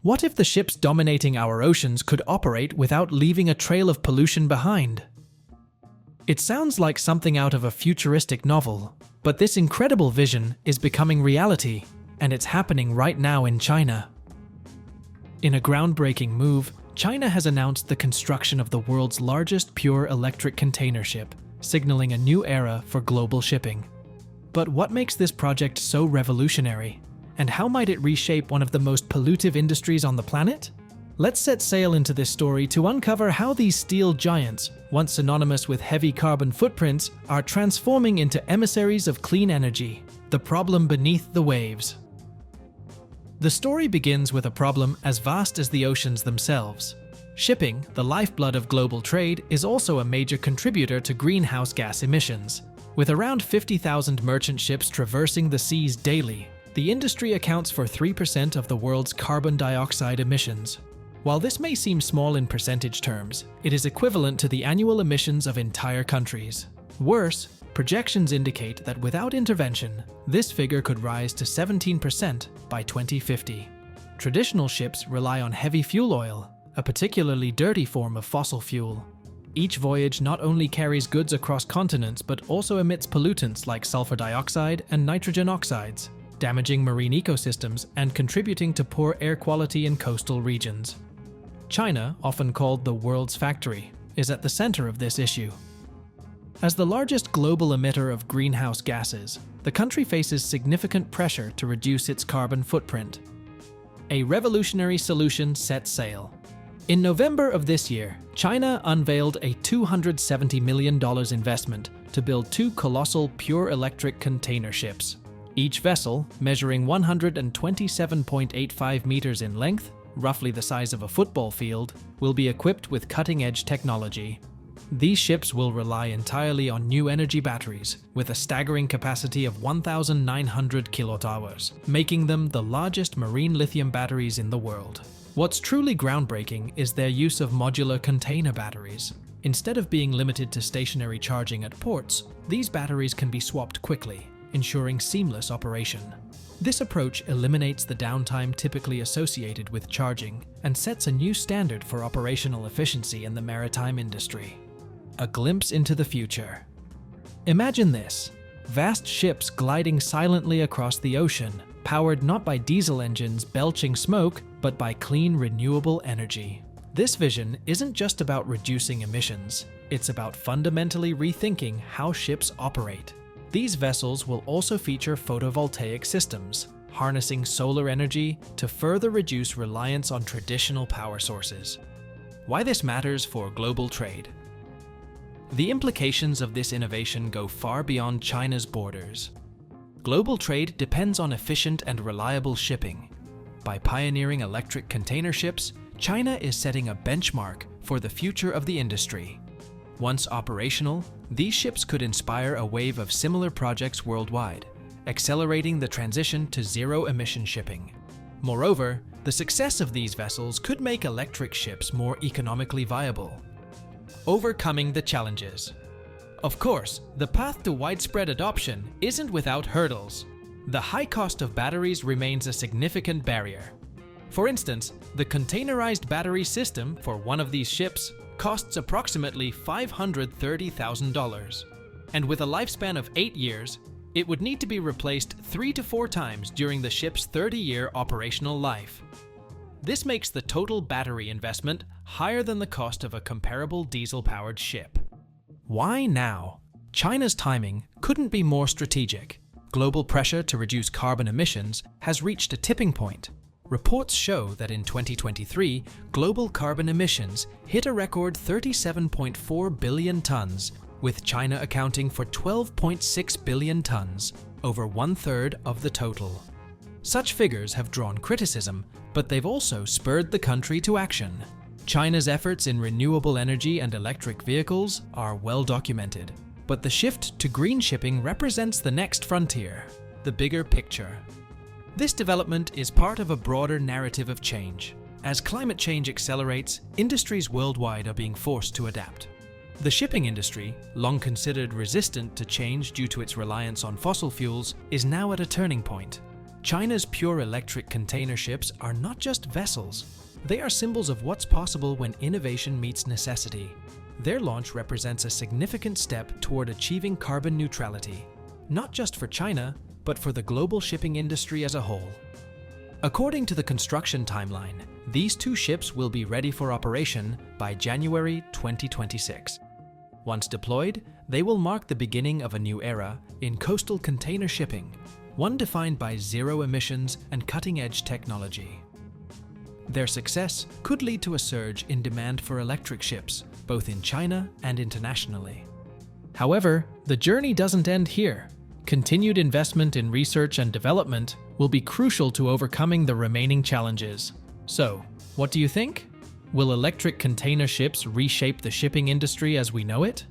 What if the ships dominating our oceans could operate without leaving a trail of pollution behind? It sounds like something out of a futuristic novel, but this incredible vision is becoming reality, and it's happening right now in China. In a groundbreaking move, China has announced the construction of the world's largest pure electric container ship, signaling a new era for global shipping. But what makes this project so revolutionary? And how might it reshape one of the most pollutive industries on the planet? Let's set sail into this story to uncover how these steel giants, once synonymous with heavy carbon footprints, are transforming into emissaries of clean energy, the problem beneath the waves. The story begins with a problem as vast as the oceans themselves. Shipping, the lifeblood of global trade, is also a major contributor to greenhouse gas emissions. With around 50,000 merchant ships traversing the seas daily, the industry accounts for 3% of the world's carbon dioxide emissions. While this may seem small in percentage terms, it is equivalent to the annual emissions of entire countries. Worse, projections indicate that without intervention, this figure could rise to 17% by 2050. Traditional ships rely on heavy fuel oil, a particularly dirty form of fossil fuel. Each voyage not only carries goods across continents but also emits pollutants like sulfur dioxide and nitrogen oxides, damaging marine ecosystems and contributing to poor air quality in coastal regions. China, often called the world's factory, is at the center of this issue. As the largest global emitter of greenhouse gases, the country faces significant pressure to reduce its carbon footprint. A revolutionary solution set sail. In November of this year, China unveiled a $270 million investment to build two colossal pure electric container ships. Each vessel, measuring 127.85 meters in length, roughly the size of a football field, will be equipped with cutting-edge technology. These ships will rely entirely on new energy batteries, with a staggering capacity of 1,900 kilowatt-hours, making them the largest marine lithium batteries in the world. What's truly groundbreaking is their use of modular container batteries. Instead of being limited to stationary charging at ports, these batteries can be swapped quickly, ensuring seamless operation. This approach eliminates the downtime typically associated with charging and sets a new standard for operational efficiency in the maritime industry. A glimpse into the future. Imagine this: vast ships gliding silently across the ocean, powered not by diesel engines belching smoke, but by clean, renewable energy. This vision isn't just about reducing emissions, it's about fundamentally rethinking how ships operate. These vessels will also feature photovoltaic systems, harnessing solar energy to further reduce reliance on traditional power sources. Why this matters for global trade. The implications of this innovation go far beyond China's borders. Global trade depends on efficient and reliable shipping. By pioneering electric container ships, China is setting a benchmark for the future of the industry. Once operational, these ships could inspire a wave of similar projects worldwide, accelerating the transition to zero-emission shipping. Moreover, the success of these vessels could make electric ships more economically viable. Overcoming the challenges. Of course, the path to widespread adoption isn't without hurdles. The high cost of batteries remains a significant barrier. For instance, the containerized battery system for one of these ships costs approximately $530,000. And with a lifespan of 8 years, it would need to be replaced 3 to 4 times during the ship's 30-year operational life. This makes the total battery investment higher than the cost of a comparable diesel-powered ship. Why now? China's timing couldn't be more strategic. Global pressure to reduce carbon emissions has reached a tipping point. Reports show that in 2023, global carbon emissions hit a record 37.4 billion tons, with China accounting for 12.6 billion tons, over 1/3 of the total. Such figures have drawn criticism, but they've also spurred the country to action. China's efforts in renewable energy and electric vehicles are well documented, but the shift to green shipping represents the next frontier, the bigger picture. This development is part of a broader narrative of change. As climate change accelerates, industries worldwide are being forced to adapt. The shipping industry, long considered resistant to change due to its reliance on fossil fuels, is now at a turning point. China's pure electric container ships are not just vessels. They are symbols of what's possible when innovation meets necessity. Their launch represents a significant step toward achieving carbon neutrality, not just for China, but for the global shipping industry as a whole. According to the construction timeline, these two ships will be ready for operation by January 2026. Once deployed, they will mark the beginning of a new era in coastal container shipping, one defined by zero emissions and cutting-edge technology. Their success could lead to a surge in demand for electric ships, both in China and internationally. However, the journey doesn't end here. Continued investment in research and development will be crucial to overcoming the remaining challenges. So, what do you think? Will electric container ships reshape the shipping industry as we know it?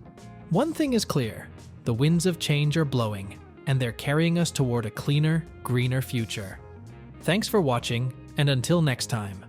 One thing is clear: the winds of change are blowing, and they're carrying us toward a cleaner, greener future. Thanks for watching, and until next time.